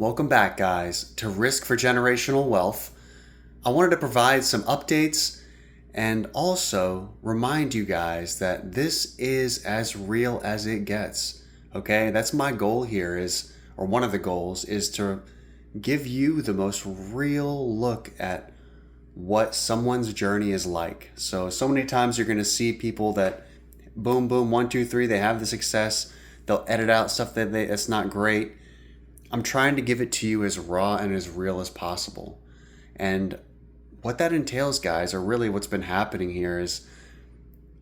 Welcome back, guys, to Risk for Generational Wealth. I wanted to provide some updates and also remind you guys that this is as real as it gets. Okay, that's my goal here or one of the goals is to give you the most real look at what someone's journey is like. So many times you're going to see people that boom, boom, one, two, three, they have the success. They'll edit out stuff that's not great. I'm trying to give it to you as raw and as real as possible. And what that entails, guys, or really what's been happening here is,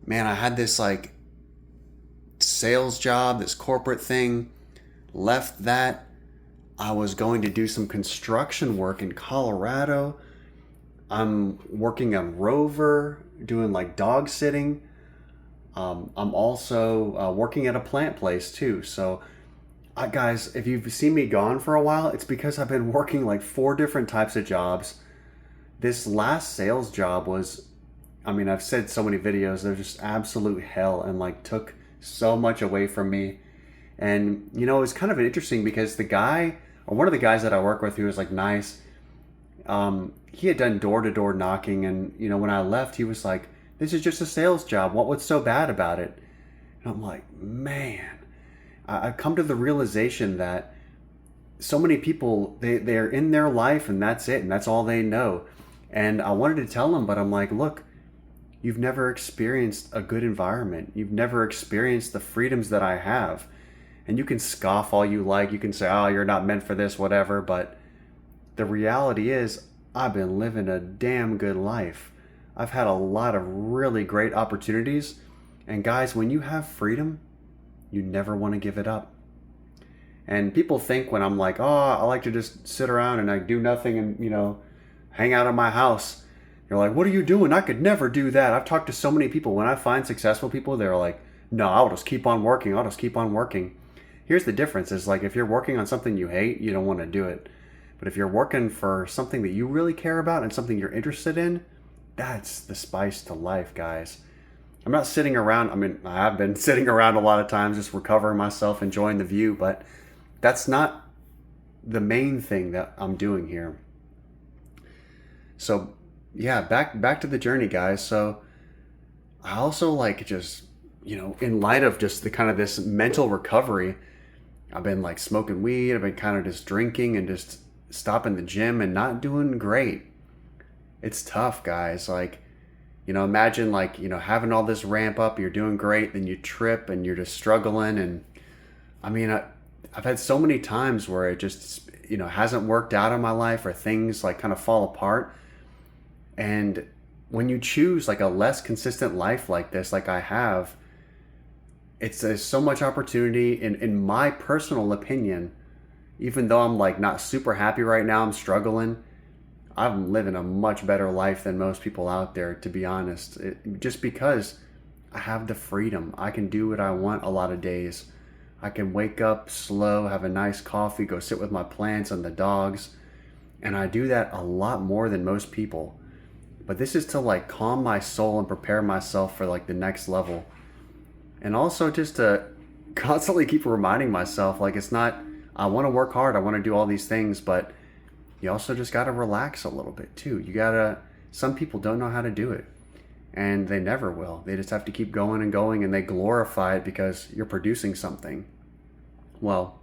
man, I had this like sales job, this corporate thing, left that. I was going to do some construction work in Colorado. I'm working on Rover, doing like dog sitting. I'm also working at a plant place too. So guys, if you've seen me gone for a while, it's because I've been working like 4 different types of jobs. This last sales job was, I've said so many videos, they're just absolute hell and like took so much away from me. And, it was kind of interesting because the guy, or one of the guys that I work with who was like nice, he had done door-to-door knocking. And, when I left, he was like, this is just a sales job. What's so bad about it? And I'm like, man. I've come to the realization that so many people, they're in their life and that's it, and that's all they know. And I wanted to tell them, but I'm like, look, you've never experienced a good environment. You've never experienced the freedoms that I have. And you can scoff all you like. You can say, oh, you're not meant for this, whatever. But the reality is, I've been living a damn good life. I've had a lot of really great opportunities. And guys, when you have freedom, you never want to give it up. And people think when I'm like, oh, I like to just sit around and I do nothing and, hang out at my house. You're like, what are you doing? I could never do that. I've talked to so many people. When I find successful people, they're like, no, I'll just keep on working. I'll just keep on working. Here's the difference is like, if you're working on something you hate, you don't want to do it. But if you're working for something that you really care about and something you're interested in, that's the spice to life, guys. I'm not sitting around. I have been sitting around a lot of times just recovering myself, enjoying the view, but that's not the main thing that I'm doing here. So, yeah, back to the journey, guys. So, I also like just, in light of just the kind of this mental recovery, I've been like smoking weed, I've been kind of just drinking and just stopping the gym and not doing great. It's tough, guys. Like, imagine like, having all this ramp up, you're doing great, then you trip and you're just struggling. And I've had so many times where it just, hasn't worked out in my life or things like kind of fall apart. And when you choose like a less consistent life like this, like I have, there's so much opportunity in my personal opinion, even though I'm like not super happy right now, I'm struggling. I'm living a much better life than most people out there, to be honest. Just because I have the freedom. I can do what I want a lot of days. I can wake up slow, have a nice coffee, go sit with my plants and the dogs. And I do that a lot more than most people. But this is to like calm my soul and prepare myself for like the next level. And also just to constantly keep reminding myself, like it's not, I want to work hard, I want to do all these things, but you also just got to relax a little bit too. Some people don't know how to do it and they never will. They just have to keep going and going and they glorify it because you're producing something. Well,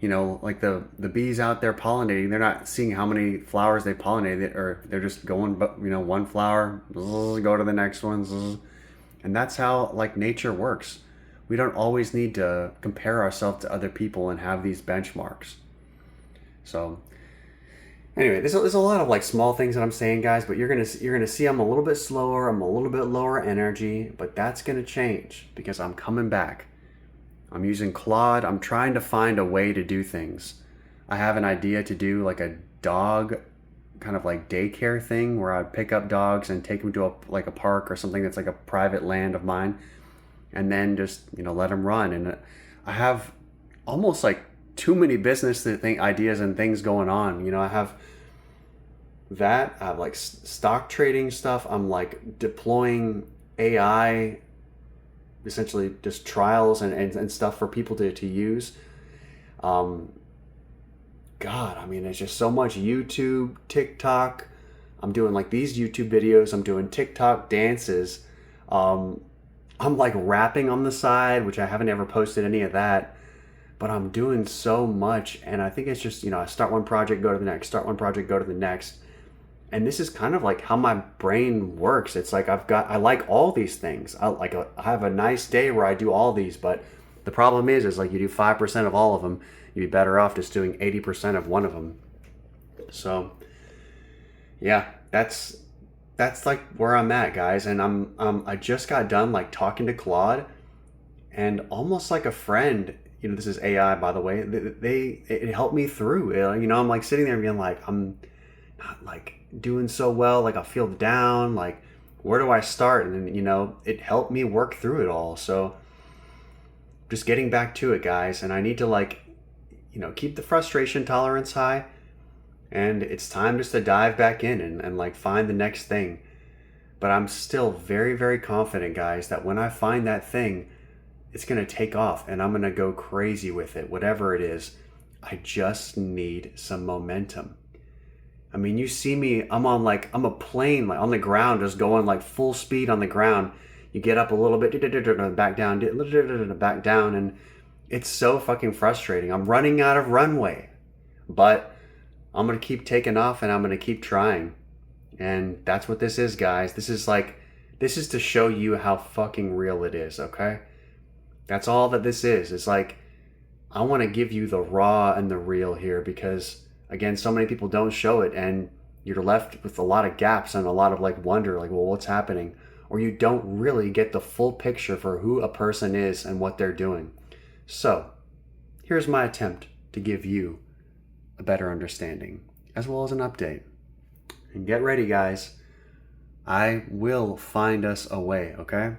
like the bees out there pollinating, they're not seeing how many flowers they pollinated or they're just going, one flower, go to the next one. And that's how like nature works. We don't always need to compare ourselves to other people and have these benchmarks. So anyway, there's a lot of like small things that I'm saying, guys, but you're gonna see I'm a little bit slower, I'm a little bit lower energy, but that's gonna change because I'm coming back. I'm using Claude. I'm trying to find a way to do things. I have an idea to do like a dog kind of like daycare thing where I pick up dogs and take them to a park or something that's like a private land of mine, and then just let them run. And I have almost like too many business ideas and things going on. I have that. I have like stock trading stuff. I'm like deploying AI, essentially just trials and stuff for people to use. God, I mean, it's just so much YouTube, TikTok. I'm doing like these YouTube videos. I'm doing TikTok dances. Um, I'm like rapping on the side, which I haven't ever posted any of that. But I'm doing so much, and I think it's just, I start one project, go to the next, start one project, go to the next. And this is kind of like how my brain works. It's like I like all these things. I have a nice day where I do all these, but the problem is like you do 5% of all of them, you'd be better off just doing 80% of one of them. So yeah, that's like where I'm at, guys. And I just got done like talking to Claude, and almost like a friend. This is AI, by the way. It helped me through. I'm like sitting there being like, I'm not like doing so well. Like I feel down. Like where do I start? And then it helped me work through it all. So just getting back to it, guys. And I need to like, keep the frustration tolerance high. And it's time just to dive back in and like find the next thing. But I'm still very, very confident, guys, that when I find that thing, it's going to take off and I'm going to go crazy with it, whatever it is. I just need some momentum. I mean, you see me, I'm a plane, like on the ground, just going like full speed on the ground. You get up a little bit, back down, back down, and it's so fucking frustrating. I'm running out of runway, but I'm going to keep taking off and I'm going to keep trying. And that's what this is, guys. This is to show you how fucking real it is, okay? That's all that this is. It's like, I want to give you the raw and the real here because, again, so many people don't show it and you're left with a lot of gaps and a lot of like wonder, like, well, what's happening? Or you don't really get the full picture for who a person is and what they're doing. So, here's my attempt to give you a better understanding, as well as an update. And get ready, guys. I will find us a way, okay?